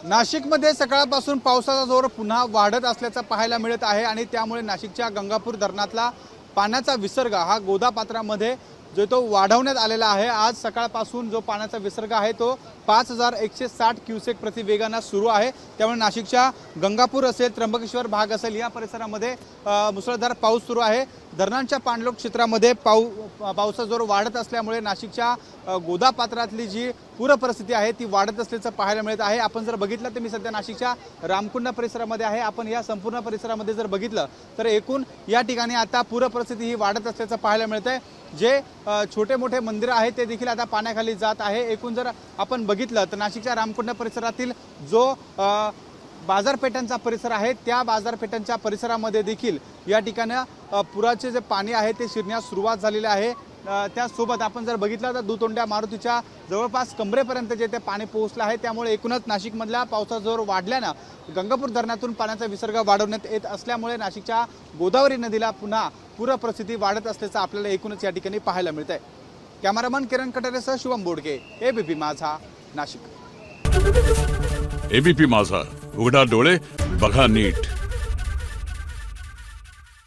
नाशिकमध्ये सकाळपासून पावसाचा जोर पुन्हा वाढत असल्याचं पाहायला मिळत आहे आणि त्यामुळे नाशिकच्या गंगापूर धरणातला पाण्याचा विसर्ग हा गोदापात्रामध्ये जो तो वाढवण्यात आलेला आहे। आज सकाळपासून जो पाण्याचा विसर्ग आहे तो 5160 क्युसेक प्रति वेगाने सुरू आहे। त्यामुळे नाशिकच्या गंगापूर असेल, त्र्यंबकेश्वर भाग असेल या परिसरामध्ये मुसळधार पाऊस सुरू आहे। धरणांच्या पाणलोट क्षेत्रामध्ये पावसाचा जोर वाढत असल्यामुळे नाशिकच्या गोदापात्रातली जी पूर परिस्थिती आहे ती वाढत असल्याचं पाहायला मिळत आहे। आपण जर बघितलं तर मी सध्या नाशिकच्या रामकुंड परिसरामध्ये आहे। आपण या संपूर्ण परिसरामध्ये जर बघितलं तर एकूण या ठिकाणी आता पूर परिस्थिती ही वाढत असल्याचं पाहायला मिळत आहे। जे छोटे मोठे मंदिर आहेत ते देखील आता पाण्याखाली जात आहे। एकूण जर आपण बघितलं तर नाशिकच्या रामकुंड परिसरातील जो बाजारपेठांचा परिसर आहे त्या बाजारपेठांच्या परिसरामध्ये देखील या ठिकाणी पुराचे जे पाणी आहे ते शिरण्यास सुरुवात झालेली आहे। त्यासोबत आपण जर बघितलं तर दुतोंड्या मारुतीच्या जवळपास कमरेपर्यंत जे ते पाणी पोहोचलं आहे। त्यामुळे एकूणच नाशिकमधला पावसाचा जोर वाढल्यानं गंगापूर धरणातून पाण्याचा विसर्ग वाढवण्यात येत असल्यामुळे नाशिकच्या गोदावरी नदीला पुन्हा पूर परिस्थिती वाढत असल्याचं आपल्याला एकूणच या ठिकाणी पाहायला मिळत आहे। कॅमेरामन किरण कटारेसह शुभम बोडके, एबीपी माझा, नाशिक। एबीपी माझा, उघडा डोळे बघा नीट।